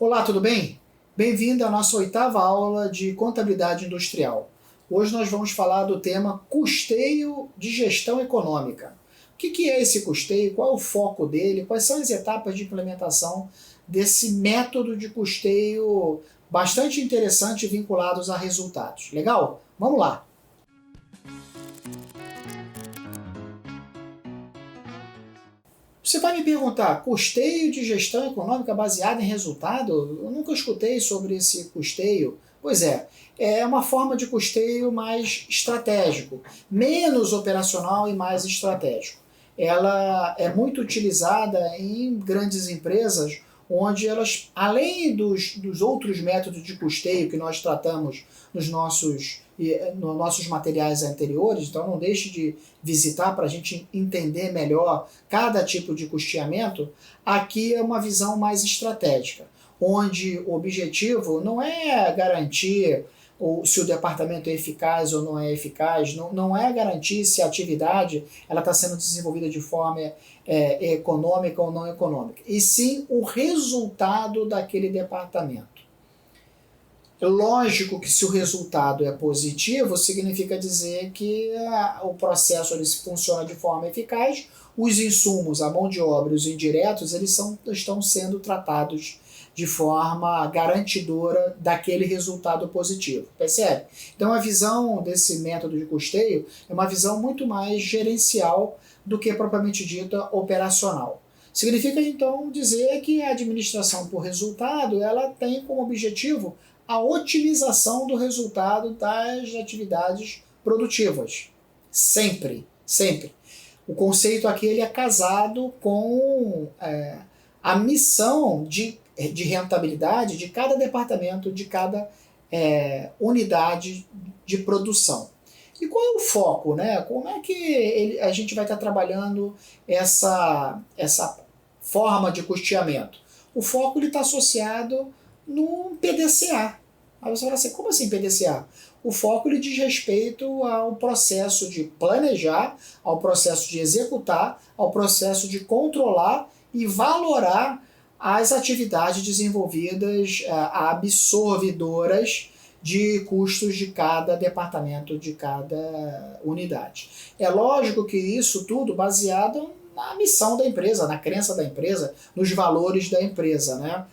Olá, tudo bem? Bem-vindo à nossa 8ª aula de Contabilidade Industrial. Hoje nós vamos falar do tema custeio de gestão econômica. O que é esse custeio? Qual é o foco dele? Quais são as etapas de implementação desse método de custeio bastante interessante vinculados a resultados? Legal? Vamos lá! Você vai me perguntar, custeio de gestão econômica baseado em resultado? Eu nunca escutei sobre esse custeio. Pois é uma forma de custeio mais estratégico, menos operacional e mais estratégico. Ela é muito utilizada em grandes empresas, onde elas, além dos outros métodos de custeio que nós tratamos nos nossos materiais anteriores, então não deixe de visitar para a gente entender melhor cada tipo de custeamento. Aqui é uma visão mais estratégica, onde o objetivo não é garantir se o departamento é eficaz ou não é eficaz, não é garantir se a atividade está sendo desenvolvida de forma econômica ou não econômica, e sim o resultado daquele departamento. É lógico que se o resultado é positivo, significa dizer que o processo ele funciona de forma eficaz, os insumos, a mão de obra e os indiretos, eles estão sendo tratados de forma garantidora daquele resultado positivo, percebe? Então a visão desse método de custeio é uma visão muito mais gerencial do que propriamente dita operacional. Significa então dizer que a administração por resultado ela tem como objetivo a otimização do resultado das atividades produtivas. Sempre, sempre. O conceito aqui ele é casado com a missão de rentabilidade de cada departamento, de cada unidade de produção. E qual é o foco, né? Como é que a gente vai estar trabalhando essa forma de custeamento? O foco está associado no PDCA. Aí você fala assim, como assim PDCA? O foco ele diz respeito ao processo de planejar, ao processo de executar, ao processo de controlar e valorar as atividades desenvolvidas absorvedoras de custos de cada departamento, de cada unidade. É lógico que isso tudo baseado na missão da empresa, na crença da empresa, nos valores da empresa, né?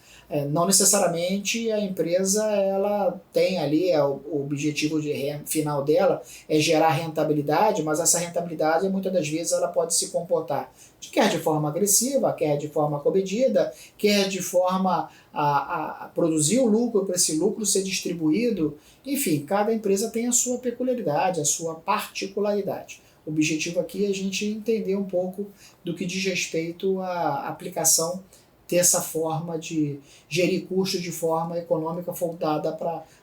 Não necessariamente a empresa ela tem ali o objetivo final dela é gerar rentabilidade, mas essa rentabilidade muitas das vezes ela pode se comportar quer de forma agressiva, quer de forma comedida, quer de forma a produzir o lucro para esse lucro ser distribuído. Enfim, cada empresa tem a sua peculiaridade, a sua particularidade. O objetivo aqui é a gente entender um pouco do que diz respeito à aplicação dessa forma de gerir custos de forma econômica voltada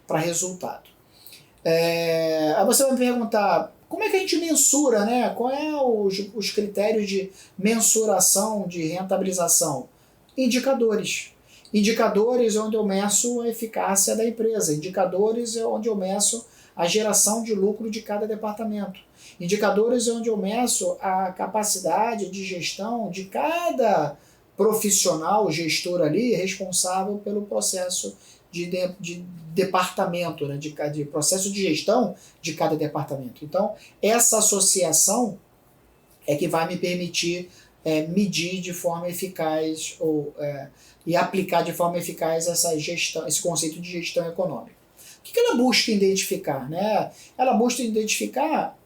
para resultado. Aí você vai me perguntar, como é que a gente mensura, né? Quais os critérios de mensuração, de rentabilização? Indicadores. Indicadores é onde eu meço a eficácia da empresa. Indicadores é onde eu meço a geração de lucro de cada departamento. Indicadores é onde eu meço a capacidade de gestão de cada profissional, gestor ali, responsável pelo processo de departamento, né, de processo de gestão de cada departamento. Então, essa associação é que vai me permitir medir de forma eficaz e aplicar de forma eficaz esse conceito de gestão econômica. O que ela busca identificar? Né? Ela busca identificar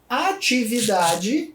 a atividade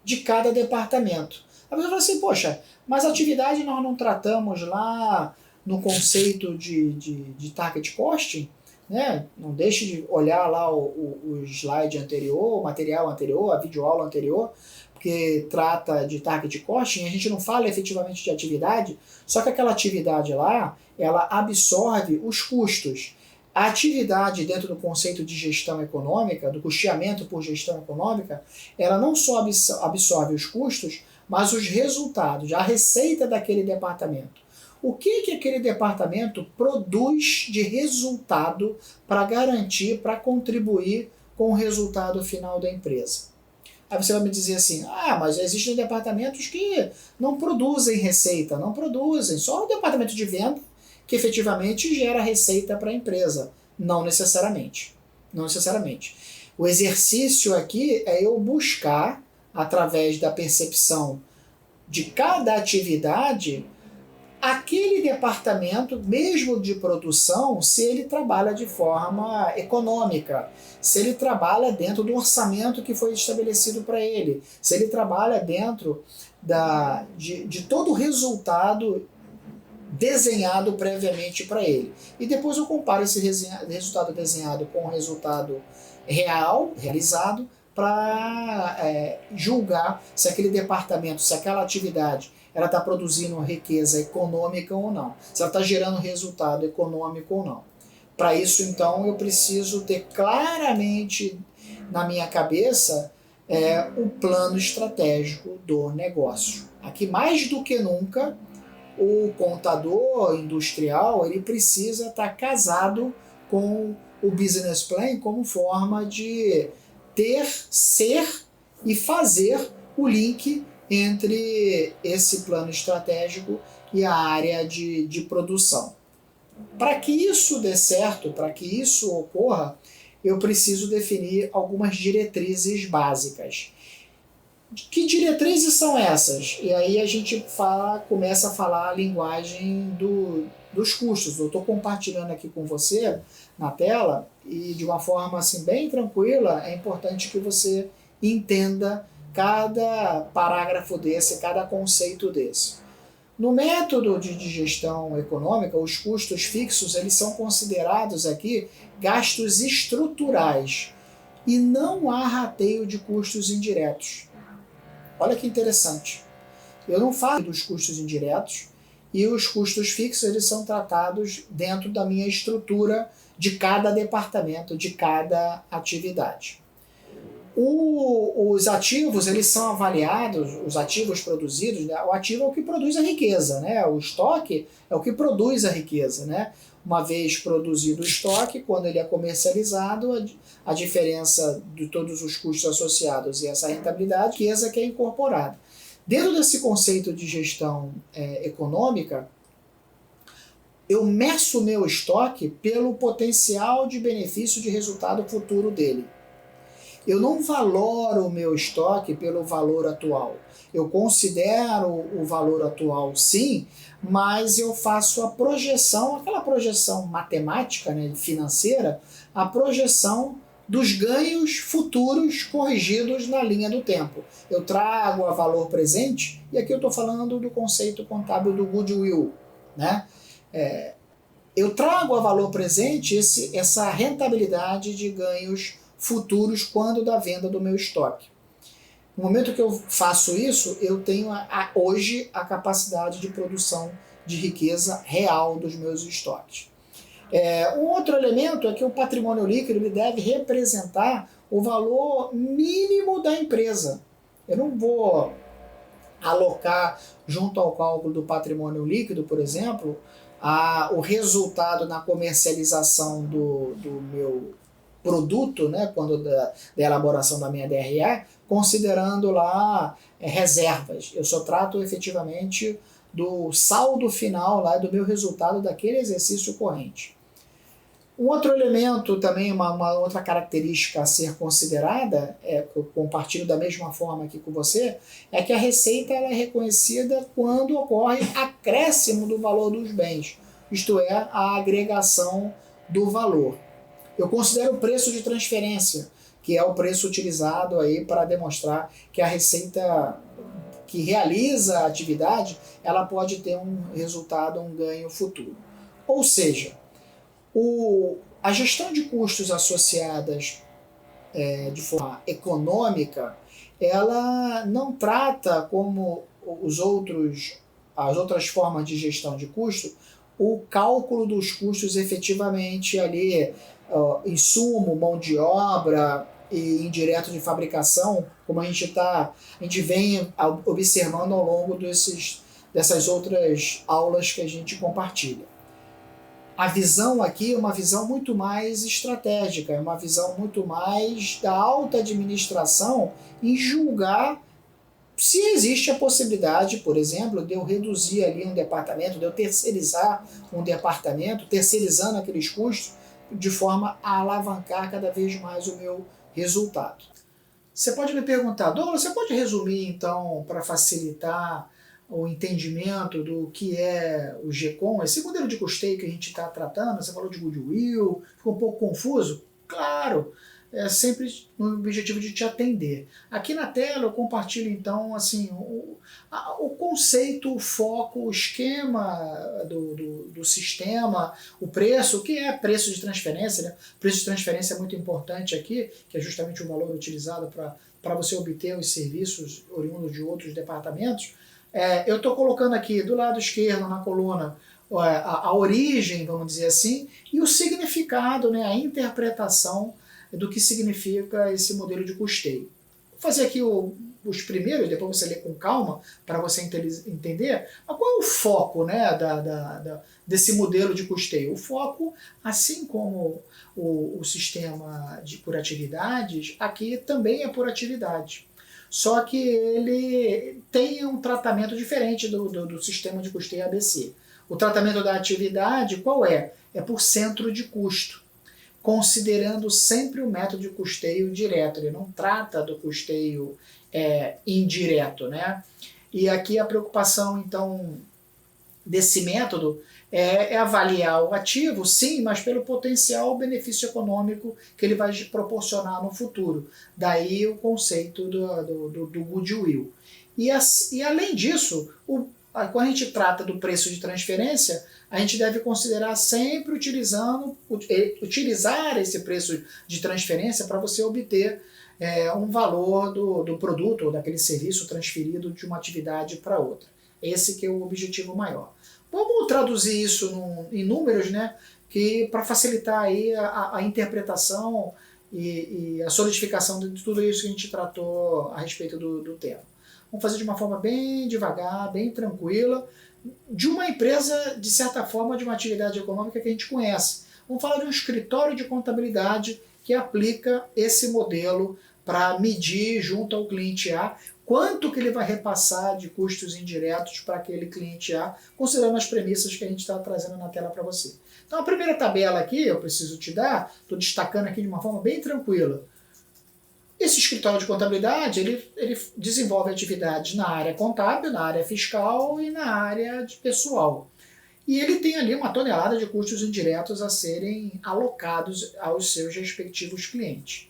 de cada departamento. A pessoa fala assim, poxa, mas a atividade nós não tratamos lá no conceito de target costing, né? Não deixe de olhar lá o slide anterior, o material anterior, a videoaula anterior, porque trata de target costing, a gente não fala efetivamente de atividade, só que aquela atividade lá, ela absorve os custos. A atividade dentro do conceito de gestão econômica, do custeamento por gestão econômica, ela não só absorve os custos, mas os resultados, a receita daquele departamento. O que aquele departamento produz de resultado para garantir, para contribuir com o resultado final da empresa? Aí você vai me dizer assim, mas existem departamentos que não produzem receita, não produzem, só o departamento de venda que efetivamente gera receita para a empresa. Não necessariamente. Não necessariamente. O exercício aqui é eu buscar, através da percepção de cada atividade, aquele departamento, mesmo de produção, se ele trabalha de forma econômica, se ele trabalha dentro do orçamento que foi estabelecido para ele, se ele trabalha dentro de todo o resultado desenhado previamente para ele. E depois eu comparo esse resultado desenhado com o resultado realizado, para julgar se aquele departamento, se aquela atividade ela está produzindo riqueza econômica ou não, se ela está gerando resultado econômico ou não. Para isso, então, eu preciso ter claramente na minha cabeça o plano estratégico do negócio. Aqui, mais do que nunca, o contador industrial ele precisa estar casado com o business plan como forma de ter, ser e fazer o link entre esse plano estratégico e a área de produção. Para que isso dê certo, para que isso ocorra, eu preciso definir algumas diretrizes básicas. Que diretrizes são essas? E aí a gente começa a falar a linguagem dos custos. Eu estou compartilhando aqui com você na tela e de uma forma assim, bem tranquila, é importante que você entenda cada parágrafo desse, cada conceito desse. No método de gestão econômica, os custos fixos eles são considerados aqui gastos estruturais e não há rateio de custos indiretos. Olha que interessante. Eu não falo dos custos indiretos e os custos fixos eles são tratados dentro da minha estrutura de cada departamento, de cada atividade. Os ativos eles são avaliados, os ativos produzidos, né? O ativo é o que produz a riqueza, né? O estoque é o que produz a riqueza, né? Uma vez produzido o estoque, quando ele é comercializado, a diferença de todos os custos associados e essa rentabilidade, riqueza que é incorporada. Dentro desse conceito de gestão econômica, eu meço o meu estoque pelo potencial de benefício de resultado futuro dele. Eu não valoro o meu estoque pelo valor atual. Eu considero o valor atual sim, mas eu faço a projeção, aquela projeção matemática, né, financeira, a projeção dos ganhos futuros corrigidos na linha do tempo. Eu trago a valor presente, e aqui eu estou falando do conceito contábil do goodwill, né? Eu trago a valor presente essa rentabilidade de ganhos futuros quando da venda do meu estoque. No momento que eu faço isso, eu tenho hoje a capacidade de produção de riqueza real dos meus estoques. Um outro elemento é que o patrimônio líquido ele deve representar o valor mínimo da empresa. Eu não vou alocar junto ao cálculo do patrimônio líquido, por exemplo, o resultado na comercialização do meu produto, né, quando da elaboração da minha DRE, considerando lá reservas. Eu só trato efetivamente do saldo final lá, do meu resultado daquele exercício corrente. Um outro elemento também, uma outra característica a ser considerada, que eu compartilho da mesma forma aqui com você, é que a receita ela é reconhecida quando ocorre acréscimo do valor dos bens, isto é, a agregação do valor. Eu considero o preço de transferência, que é o preço utilizado aí para demonstrar que a receita que realiza a atividade, ela pode ter um resultado, um ganho futuro. Ou seja, a gestão de custos associadas de forma econômica, ela não trata como as outras formas de gestão de custo, o cálculo dos custos efetivamente ali, insumo, mão de obra e indireto de fabricação, como a gente vem observando ao longo dessas outras aulas que a gente compartilha. A visão aqui é uma visão muito mais estratégica, é uma visão muito mais da alta administração em julgar Se existe a possibilidade, por exemplo, de eu reduzir ali um departamento, de eu terceirizar um departamento, terceirizando aqueles custos, de forma a alavancar cada vez mais o meu resultado. Você pode me perguntar, Douglas, você pode resumir então, para facilitar o entendimento do que é o GECOM, esse modelo de custeio que a gente está tratando? Você falou de goodwill, ficou um pouco confuso? Claro, é sempre no objetivo de te atender. Aqui na tela eu compartilho então assim, o conceito, o foco, o esquema do sistema, o preço, o que é preço de transferência, né? Preço de transferência é muito importante aqui, que é justamente o valor utilizado para você obter os serviços oriundos de outros departamentos. Eu estou colocando aqui do lado esquerdo na coluna a origem, vamos dizer assim, e o significado, né, a interpretação do que significa esse modelo de custeio. Vou fazer aqui os primeiros, depois você lê com calma, para você entender. Mas qual é o foco, né, desse modelo de custeio? O foco, assim como o sistema por atividades, aqui também é por atividade. Só que ele tem um tratamento diferente do sistema de custeio ABC. O tratamento da atividade, qual é? É por centro de custo, considerando sempre o método de custeio direto. Ele não trata do custeio indireto, né? E aqui a preocupação, então, desse método é avaliar o ativo, sim, mas pelo potencial benefício econômico que ele vai proporcionar no futuro. Daí o conceito do goodwill. E além disso, quando a gente trata do preço de transferência, a gente deve considerar sempre utilizar esse preço de transferência para você obter um valor do produto ou daquele serviço transferido de uma atividade para outra. Esse que é o objetivo maior. Vamos traduzir isso em números, né, para facilitar aí a interpretação e a solidificação de tudo isso que a gente tratou a respeito do tema. Vamos fazer de uma forma bem devagar, bem tranquila, de uma empresa, de certa forma, de uma atividade econômica que a gente conhece. Vamos falar de um escritório de contabilidade que aplica esse modelo para medir junto ao cliente A quanto que ele vai repassar de custos indiretos para aquele cliente A, considerando as premissas que a gente está trazendo na tela para você. Então a primeira tabela aqui, eu preciso te dar, estou destacando aqui de uma forma bem tranquila. Esse escritório de contabilidade, ele desenvolve atividades na área contábil, na área fiscal e na área de pessoal. E ele tem ali uma tonelada de custos indiretos a serem alocados aos seus respectivos clientes.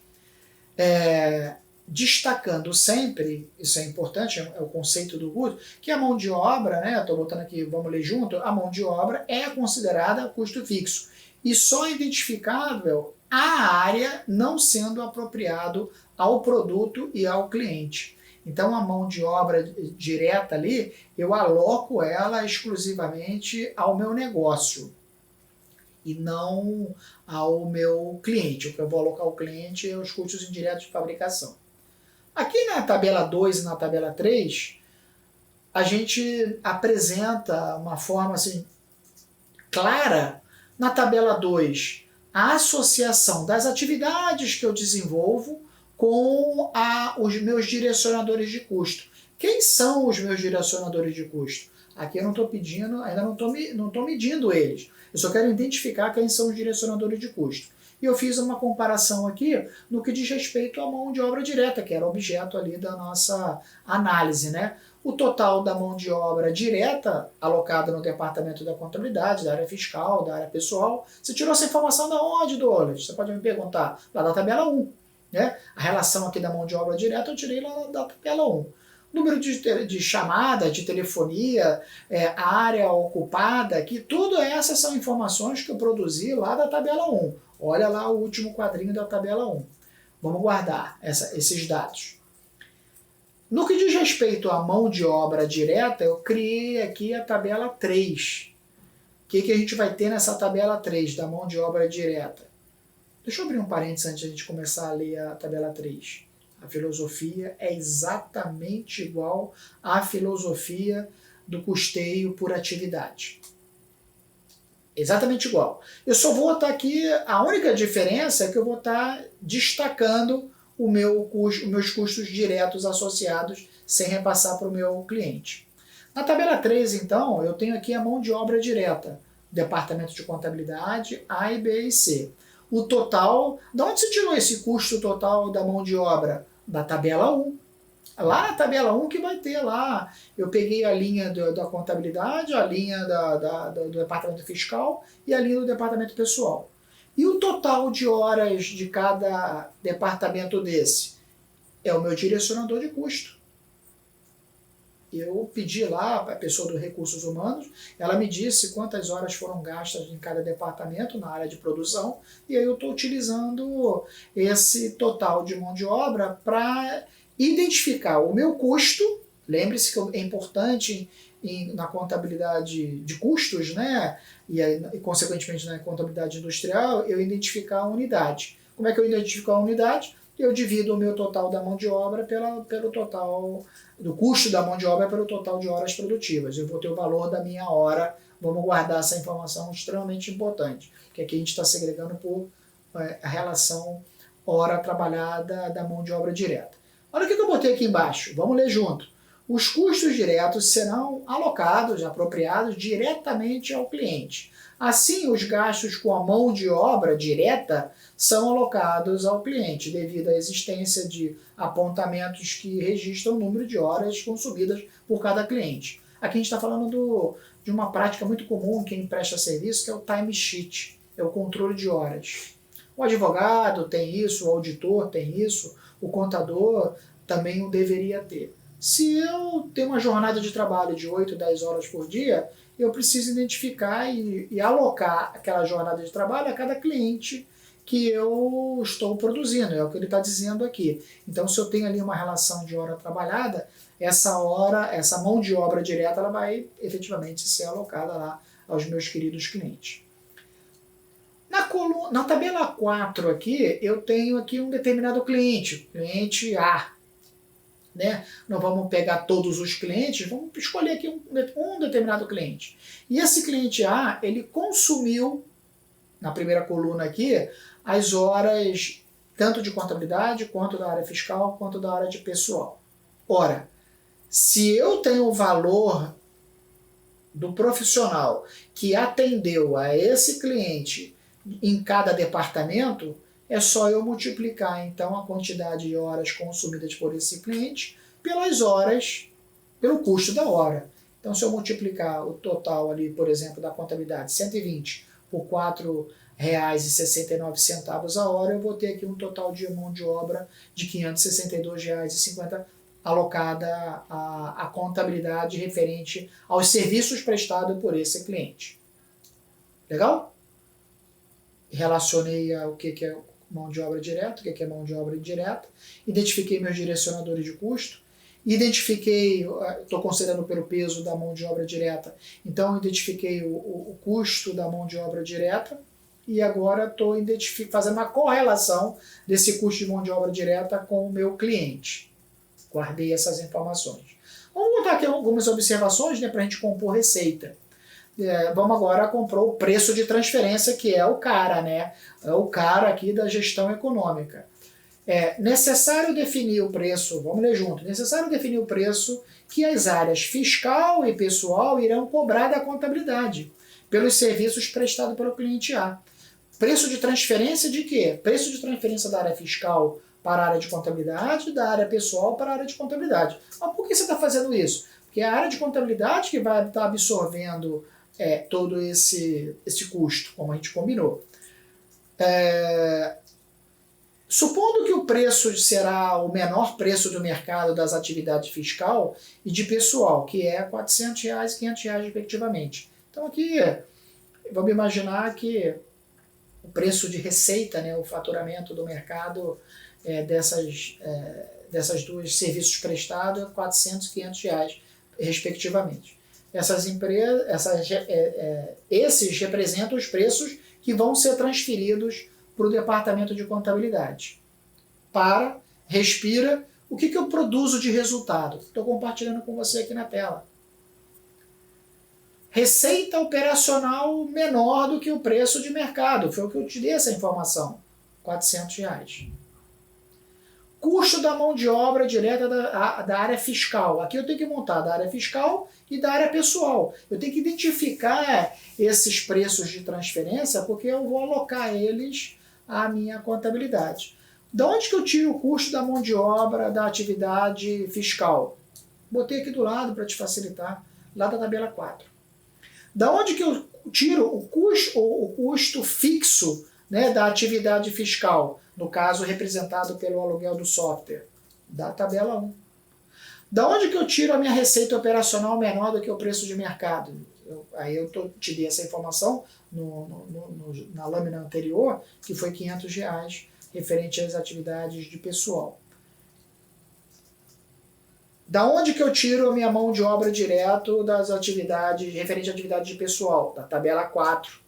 Destacando sempre, isso é importante, é o conceito do custo, que a mão de obra, né, estou botando aqui, vamos ler junto, a mão de obra é considerada custo fixo e só é identificável a área não sendo apropriado ao produto e ao cliente. Então a mão de obra direta ali, eu aloco ela exclusivamente ao meu negócio e não ao meu cliente. O que eu vou alocar ao cliente é os custos indiretos de fabricação. Aqui na tabela 2 e na tabela 3, a gente apresenta uma forma assim, clara, na tabela 2, a associação das atividades que eu desenvolvo com os meus direcionadores de custo. Quem são os meus direcionadores de custo? Aqui eu não estou pedindo, ainda não estou medindo eles. Eu só quero identificar quem são os direcionadores de custo. E eu fiz uma comparação aqui no que diz respeito à mão de obra direta, que era objeto ali da nossa análise, né? O total da mão de obra direta alocada no departamento da contabilidade, da área fiscal, da área pessoal. Você tirou essa informação da onde, Douglas? Você pode me perguntar. Lá da tabela 1. Né? A relação aqui da mão de obra direta eu tirei lá da tabela 1. Número de chamada, de telefonia, a área ocupada, aqui, tudo essas são informações que eu produzi lá da tabela 1. Olha lá o último quadrinho da tabela 1. Vamos guardar esses dados. No que diz respeito à mão de obra direta, eu criei aqui a tabela 3. O que a gente vai ter nessa tabela 3 da mão de obra direta? Deixa eu abrir um parênteses antes de a gente começar a ler a tabela 3. A filosofia é exatamente igual à filosofia do custeio por atividade. Exatamente igual. Eu só vou estar aqui, a única diferença é que eu vou estar destacando os meus custos diretos associados sem repassar para o meu cliente. Na tabela 3, então, eu tenho aqui a mão de obra direta, departamento de contabilidade A e B e C. O total, de onde se tirou esse custo total da mão de obra? Da tabela 1. Lá na tabela 1 que vai ter lá, eu peguei a linha da contabilidade, a linha do departamento fiscal e a linha do departamento pessoal. E o total de horas de cada departamento desse? É o meu direcionador de custo. Eu pedi lá a pessoa dos recursos humanos, ela me disse quantas horas foram gastas em cada departamento na área de produção, e aí eu estou utilizando esse total de mão de obra para identificar o meu custo. Lembre-se que é importante na contabilidade de custos, né? E consequentemente na contabilidade industrial, eu identificar a unidade. Como é que eu identifico a unidade? Eu divido o meu total da mão de obra pelo total do custo da mão de obra pelo total de horas produtivas. Eu vou ter o valor da minha hora. Vamos guardar essa informação extremamente importante, que aqui a gente está segregando por a relação hora trabalhada da mão de obra direta. Olha o que eu botei aqui embaixo. Vamos ler junto. Os custos diretos serão alocados, apropriados diretamente ao cliente. Assim, os gastos com a mão de obra direta são alocados ao cliente, devido à existência de apontamentos que registram o número de horas consumidas por cada cliente. Aqui a gente está falando de uma prática muito comum em quem presta serviço, que é o time sheet, é o controle de horas. O advogado tem isso, o auditor tem isso, o contador também o deveria ter. Se eu tenho uma jornada de trabalho de 8, 10 horas por dia, eu preciso identificar e alocar aquela jornada de trabalho a cada cliente que eu estou produzindo, é o que ele está dizendo aqui. Então, se eu tenho ali uma relação de hora trabalhada, essa mão de obra direta, ela vai efetivamente ser alocada lá aos meus queridos clientes. Na tabela 4 aqui, eu tenho aqui um determinado cliente A. Né? Nós vamos pegar todos os clientes, vamos escolher aqui um determinado cliente. E esse cliente A, ele consumiu, na primeira coluna aqui, as horas tanto de contabilidade, quanto da área fiscal, quanto da área de pessoal. Ora, se eu tenho o valor do profissional que atendeu a esse cliente em cada departamento, é só eu multiplicar, então, a quantidade de horas consumidas por esse cliente pelas horas, pelo custo da hora. Então, se eu multiplicar o total ali, por exemplo, da contabilidade, 120 por R$ 4,69 a hora, eu vou ter aqui um total de mão de obra de R$ 562,50 alocada à contabilidade referente aos serviços prestados por esse cliente. Legal? Relacionei o que é mão de obra direta, o que é mão de obra indireta, identifiquei meus direcionadores de custo, identifiquei, estou considerando pelo peso da mão de obra direta, então identifiquei o custo da mão de obra direta e agora estou fazendo uma correlação desse custo de mão de obra direta com o meu cliente. Guardei essas informações. Vamos botar aqui algumas observações, né, para a gente compor receita. Vamos agora comprar o preço de transferência, que é o cara, né? É o cara aqui da gestão econômica. É necessário definir o preço, vamos ler junto, necessário definir o preço que as áreas fiscal e pessoal irão cobrar da contabilidade, pelos serviços prestados pelo cliente A. Preço de transferência de quê? Preço de transferência da área fiscal para a área de contabilidade, da área pessoal para a área de contabilidade. Mas por que você está fazendo isso? Porque é a área de contabilidade que vai estar absorvendo todo esse custo, como a gente combinou. Supondo que o preço será o menor preço do mercado das atividades fiscal e de pessoal, que é R$ 400 e R$ 500 respectivamente. Então aqui, vamos imaginar que o preço de receita, né, o faturamento do mercado dessas duas serviços prestados é R$ 400 e R$ 500 respectivamente. Esses representam os preços que vão ser transferidos para o departamento de contabilidade. Respira, o que eu produzo de resultado? Estou compartilhando com você aqui na tela. Receita operacional menor do que o preço de mercado, foi o que eu te dei essa informação, R$ 400. Custo da mão de obra direta da área fiscal. Aqui eu tenho que montar da área fiscal e da área pessoal. Eu tenho que identificar esses preços de transferência porque eu vou alocar eles à minha contabilidade. Da onde que eu tiro o custo da mão de obra da atividade fiscal? Botei aqui do lado para te facilitar, lá da tabela 4. Da onde que eu tiro o custo fixo, né, da atividade fiscal, no caso representado pelo aluguel do software? Da tabela 1. Da onde que eu tiro a minha receita operacional menor do que o preço de mercado? Aí eu te dei essa informação na lâmina anterior, que foi R$500, referente às atividades de pessoal. Da onde que eu tiro a minha mão de obra direto das atividades, referente à atividade de pessoal? Da tabela 4.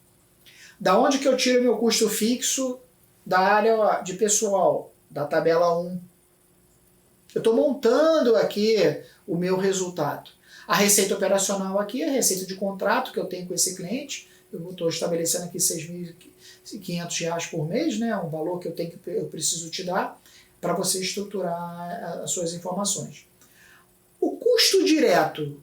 Da onde que eu tiro meu custo fixo da área de pessoal? Da tabela 1. Eu estou montando aqui o meu resultado. A receita operacional aqui é a receita de contrato que eu tenho com esse cliente. Eu estou estabelecendo aqui R$6.500 por mês, né? Um valor que eu preciso te dar para você estruturar as suas informações. O custo direto,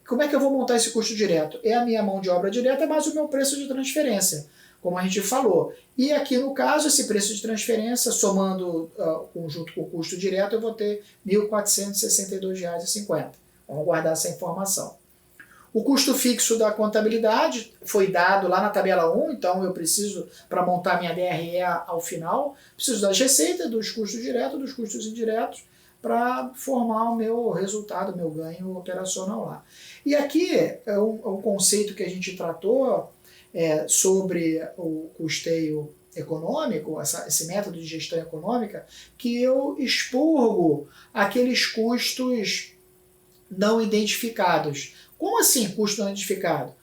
como é que eu vou montar esse custo direto? É a minha mão de obra direta mais o meu preço de transferência, como a gente falou. E aqui no caso, esse preço de transferência, somando junto com o custo direto, eu vou ter R$1.462,50. Vamos guardar essa informação. O custo fixo da contabilidade foi dado lá na tabela 1, então eu preciso, para montar minha DRE ao final, preciso das receitas, dos custos diretos, dos custos indiretos, para formar o meu resultado, meu ganho operacional lá. E aqui é um conceito que a gente tratou sobre o custeio econômico, esse método de gestão econômica, que eu expurgo aqueles custos não identificados. Como assim custo não identificado?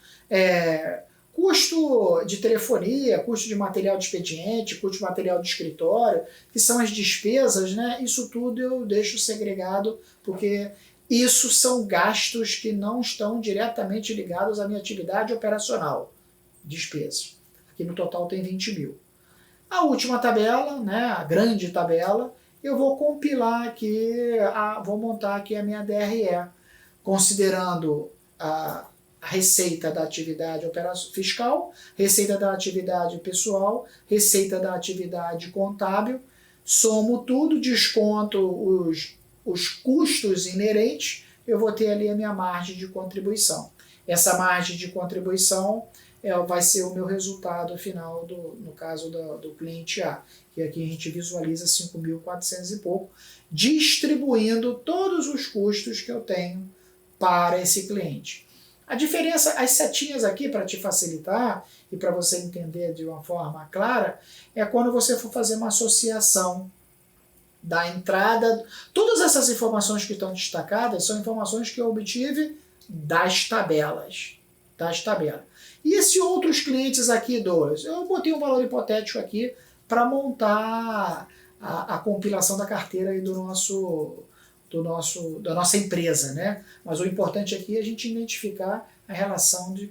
Custo de telefonia, custo de material de expediente, custo de material de escritório, que são as despesas, né? Isso tudo eu deixo segregado, porque isso são gastos que não estão diretamente ligados à minha atividade operacional. Despesas. Aqui no total tem 20 mil. A última tabela, né, a grande tabela, eu vou compilar aqui, vou montar aqui a minha DRE, considerando a receita da atividade fiscal, receita da atividade pessoal, receita da atividade contábil, somo tudo, desconto os custos inerentes, eu vou ter ali a minha margem de contribuição. Essa margem de contribuição vai ser o meu resultado final, no caso do cliente A, que aqui a gente visualiza 5.400 e pouco, distribuindo todos os custos que eu tenho para esse cliente. A diferença, as setinhas aqui, para te facilitar e para você entender de uma forma clara, é quando você for fazer uma associação da entrada. Todas essas informações que estão destacadas são informações que eu obtive das tabelas. E esses outros clientes aqui, Douglas, eu botei um valor hipotético aqui para montar a compilação da carteira aí da nossa empresa, né? Mas o importante aqui é a gente identificar a relação do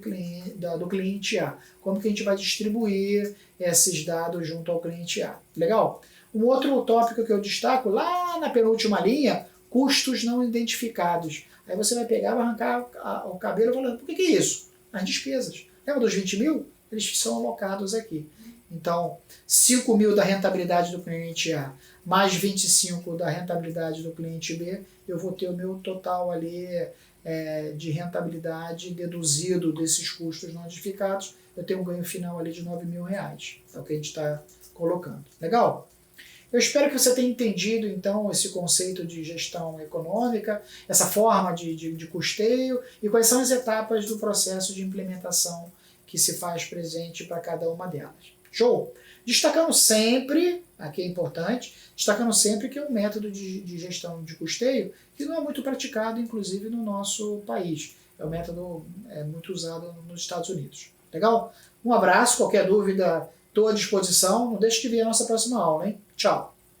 cliente A. Como que a gente vai distribuir esses dados junto ao cliente A. Legal? Um outro tópico que eu destaco, lá na penúltima linha, custos não identificados. Aí você vai pegar, vai arrancar o cabelo e falar, por que é isso? As despesas. Lembra dos 20 mil? Eles são alocados aqui. Então, 5 mil da rentabilidade do cliente A, mais 25 da rentabilidade do cliente B, eu vou ter o meu total ali de rentabilidade deduzido desses custos não identificados, eu tenho um ganho final ali de R$9.000. É o que a gente está colocando. Legal? Eu espero que você tenha entendido, então, esse conceito de gestão econômica, essa forma de custeio e quais são as etapas do processo de implementação que se faz presente para cada uma delas. Show? Destacando sempre, aqui é importante, destacando sempre que é um método de gestão de custeio que não é muito praticado, inclusive, no nosso país. É um método muito usado nos Estados Unidos. Legal? Um abraço, qualquer dúvida, estou à disposição. Não deixe de ver a nossa próxima aula, hein? Tchau!